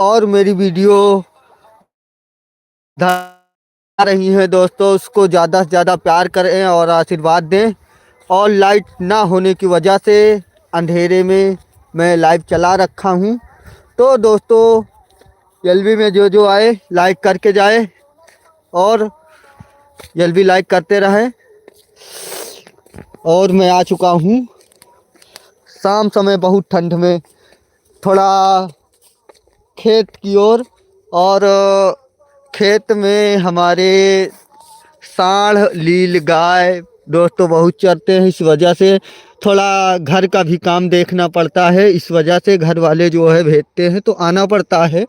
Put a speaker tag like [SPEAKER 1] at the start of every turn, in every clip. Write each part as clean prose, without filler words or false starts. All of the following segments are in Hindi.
[SPEAKER 1] और मेरी वीडियो आ रही है दोस्तों, उसको ज़्यादा से ज़्यादा प्यार करें और आशीर्वाद दें। और लाइट ना होने की वजह से अंधेरे में मैं लाइव चला रखा हूँ। तो दोस्तों जल्दी में जो आए लाइक करके जाए और जल्दी लाइक करते रहें। और मैं आ चुका हूँ शाम समय, बहुत ठंड में, थोड़ा खेत की ओर। और खेत में हमारे सांड लील गाय दोस्तों बहुत चरते हैं। इस वजह से थोड़ा घर का भी काम देखना पड़ता है। इस वजह से घर वाले जो है भेजते हैं तो आना पड़ता है।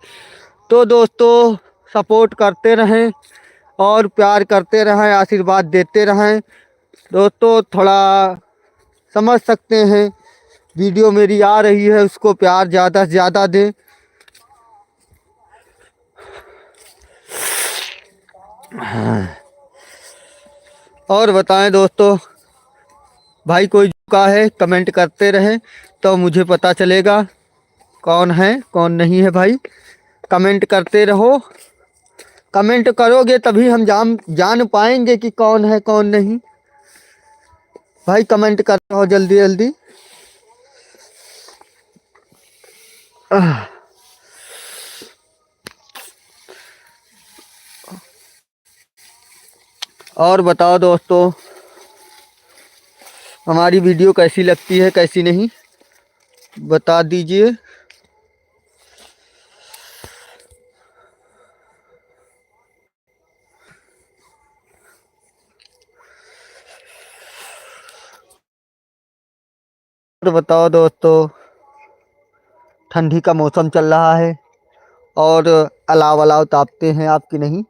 [SPEAKER 1] तो दोस्तों सपोर्ट करते रहें और प्यार करते रहें, आशीर्वाद देते रहें। दोस्तों थोड़ा समझ सकते हैं, वीडियो मेरी आ रही है, उसको प्यार ज़्यादा से ज़्यादा दें। और बताएं दोस्तों, भाई कोई झुका है कमेंट करते रहें तो मुझे पता चलेगा कौन है कौन नहीं है। भाई कमेंट करते रहो, कमेंट करोगे तभी हम जान पाएंगे कि कौन है कौन नहीं। भाई कमेंट कर रहो जल्दी जल्दी। और बताओ दोस्तों, हमारी वीडियो कैसी लगती है कैसी नहीं बता दीजिए। और बताओ दोस्तों, ठंडी का मौसम चल रहा है और अलाव अलाव तापते हैं आपकी नहीं।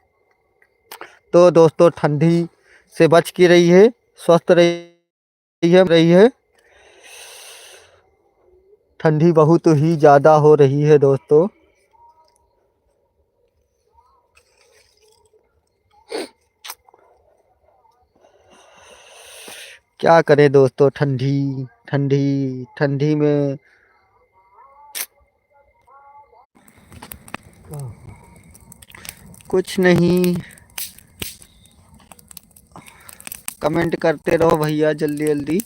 [SPEAKER 1] तो दोस्तों ठंडी से बच के रहिए, स्वस्थ रही है। ठंडी बहुत ही ज़्यादा हो रही है दोस्तों। क्या करें दोस्तों, ठंडी ठंडी ठंडी में कुछ नहीं, कमेंट करते रहो भैया जल्दी जल्दी।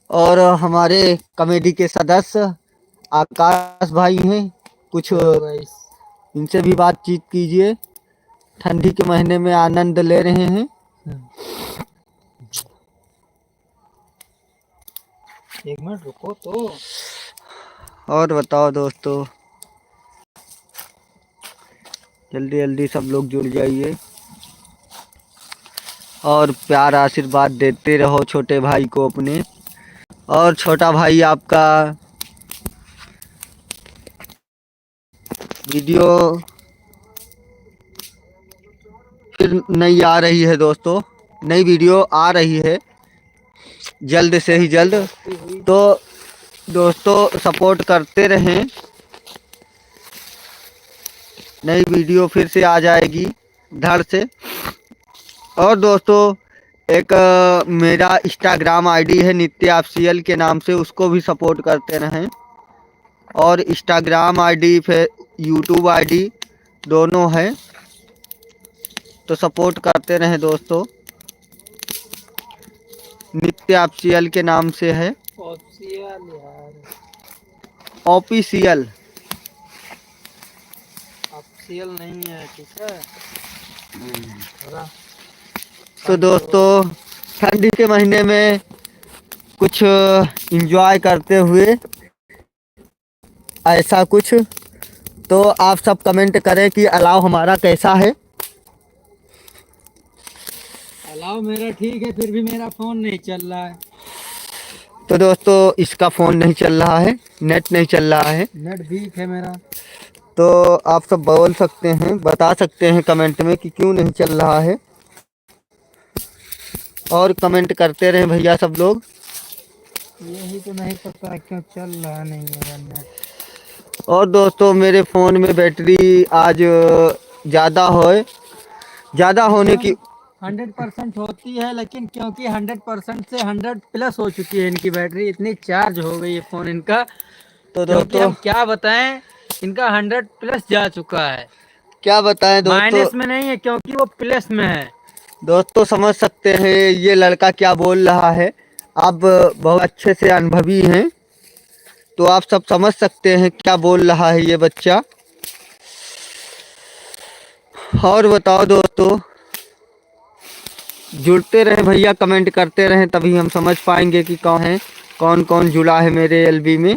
[SPEAKER 1] और हमारे कमेटी के सदस्य आकाश भाई हैं, कुछ इनसे भी बातचीत कीजिए। ठंडी के महीने में आनंद ले रहे हैं।
[SPEAKER 2] एक मिनट रुको तो।
[SPEAKER 1] और बताओ दोस्तों, जल्दी जल्दी सब लोग जुड़ जाइए और प्यार आशीर्वाद देते रहो छोटे भाई को अपने। और छोटा भाई आपका वीडियो फिर नई आ रही है दोस्तों, नई वीडियो आ रही है जल्द से ही जल्द। तो दोस्तों सपोर्ट करते रहें, नई वीडियो फिर से आ जाएगी धड़ से। और दोस्तों एक मेरा इंस्टाग्राम आईडी है नित्य ऑफिशियल के नाम से, उसको भी सपोर्ट करते रहें। और इंस्टाग्राम आईडी फिर यूट्यूब आईडी दोनों है, तो सपोर्ट करते रहें दोस्तों। नित्य ऑफिशियल के नाम से है, ऑफिशियल
[SPEAKER 2] ऑफिशियल नहीं है, ठीक है।
[SPEAKER 1] तो दोस्तों ठंडी के महीने में कुछ एंजॉय करते हुए ऐसा कुछ, तो आप सब कमेंट करें कि अलाव हमारा कैसा है।
[SPEAKER 2] अलाव मेरा ठीक है, फिर भी मेरा फ़ोन नहीं चल रहा है।
[SPEAKER 1] तो दोस्तों इसका फ़ोन नहीं चल रहा है, नेट नहीं चल रहा है।
[SPEAKER 2] नेट वीक है मेरा।
[SPEAKER 1] तो आप सब बोल सकते हैं, बता सकते हैं कमेंट में कि क्यों नहीं चल रहा है। और कमेंट करते रहें भैया सब लोग।
[SPEAKER 2] यही तो नहीं पता क्यों चल रहा नहीं है नेट।
[SPEAKER 1] और दोस्तों मेरे फ़ोन में बैटरी आज ज़्यादा होने की
[SPEAKER 2] 100% होती है, लेकिन क्योंकि 100% से 100 प्लस हो चुकी है इनकी बैटरी, इतनी चार्ज हो गई है फ़ोन इनका,
[SPEAKER 1] तो
[SPEAKER 2] क्योंकि
[SPEAKER 1] दोस्तों
[SPEAKER 2] हम क्या बताएं, इनका 100 प्लस जा चुका है।
[SPEAKER 1] क्या बताएं दोस्तों,
[SPEAKER 2] माइनस में नहीं है क्योंकि वो प्लस में है।
[SPEAKER 1] दोस्तों समझ सकते हैं ये लड़का क्या बोल रहा है। आप बहुत अच्छे से अनुभवी हैं, तो आप सब समझ सकते हैं क्या बोल रहा है ये बच्चा। और बताओ दोस्तों, जुड़ते रहें भैया, कमेंट करते रहें, तभी हम समझ पाएंगे कि कौन है, कौन कौन जुड़ा है मेरे एलबी में।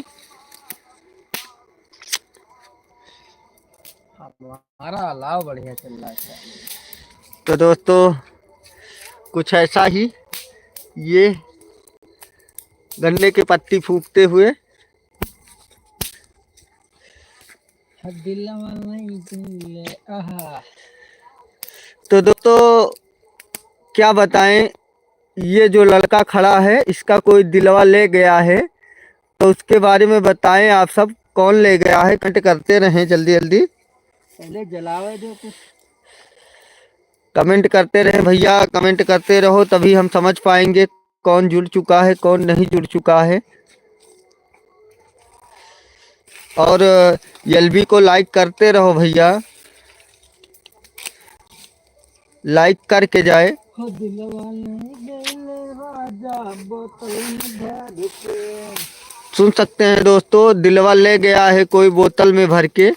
[SPEAKER 2] हमारा अलाव बढ़िया चल रहा है।
[SPEAKER 1] तो दोस्तों कुछ ऐसा ही ये गन्ने की पत्ती फूकते हुए। तो दोस्तों क्या बताएं, ये जो लड़का खड़ा है इसका कोई दिलवा ले गया है, तो उसके बारे में बताएं आप सब, कौन ले गया है, कमेंट करते रहें जल्दी जल्दी,
[SPEAKER 2] पहले जलावे दो कुछ।
[SPEAKER 1] कमेंट करते रहें भैया, कमेंट करते रहो तभी हम समझ पाएंगे कौन जुड़ चुका है कौन नहीं जुड़ चुका है। और एलबी को लाइक करते रहो भैया, लाइक करके जाए।
[SPEAKER 2] हो दिलवा ले गइले राजा बोतल में भर के।
[SPEAKER 1] सुन सकते हैं दोस्तों, दिलवा ले गया है कोई बोतल में भर के,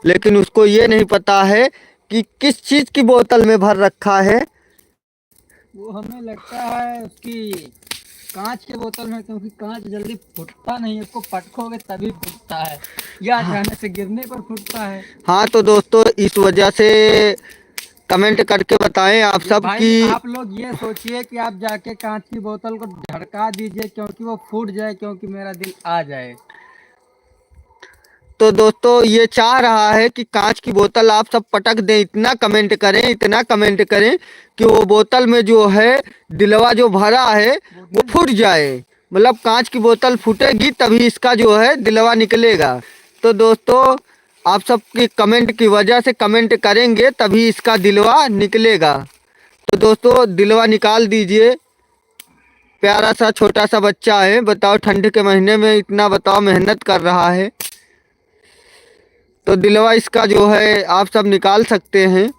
[SPEAKER 1] लेकिन उसको ये नहीं पता है कि किस चीज़ की बोतल में भर रखा है।
[SPEAKER 2] वो हमें लगता है उसकी कांच के बोतल में, क्योंकि कांच जल्दी फूटता नहीं है, उसको पटकोगे तभी फूटता है, या अचानक से गिरने पर फूटता है।
[SPEAKER 1] हाँ तो दोस्तों इस वजह से कमेंट करके बताएं आप सब
[SPEAKER 2] भाई
[SPEAKER 1] कि
[SPEAKER 2] आप लोग ये सोचिए कि आप जाके कांच की बोतल को धड़का दीजिए क्योंकि वो फूट जाए, क्योंकि मेरा दिल आ जाए।
[SPEAKER 1] तो दोस्तों ये चाह रहा है कि कांच की बोतल आप सब पटक दें, इतना कमेंट करें, इतना कमेंट करें कि वो बोतल में जो है दिलवा जो भरा है वो फूट जाए, मतलब कांच की बोतल फूटेगी तभी इसका जो है दिलवा निकलेगा। तो दोस्तों आप सब की कमेंट की वजह से, कमेंट करेंगे तभी इसका दिलवा निकलेगा। तो दोस्तों दिलवा निकाल दीजिए, प्यारा सा छोटा सा बच्चा है, बताओ ठंड के महीने में इतना बताओ मेहनत कर रहा है, तो दिलवा इसका जो है आप सब निकाल सकते हैं।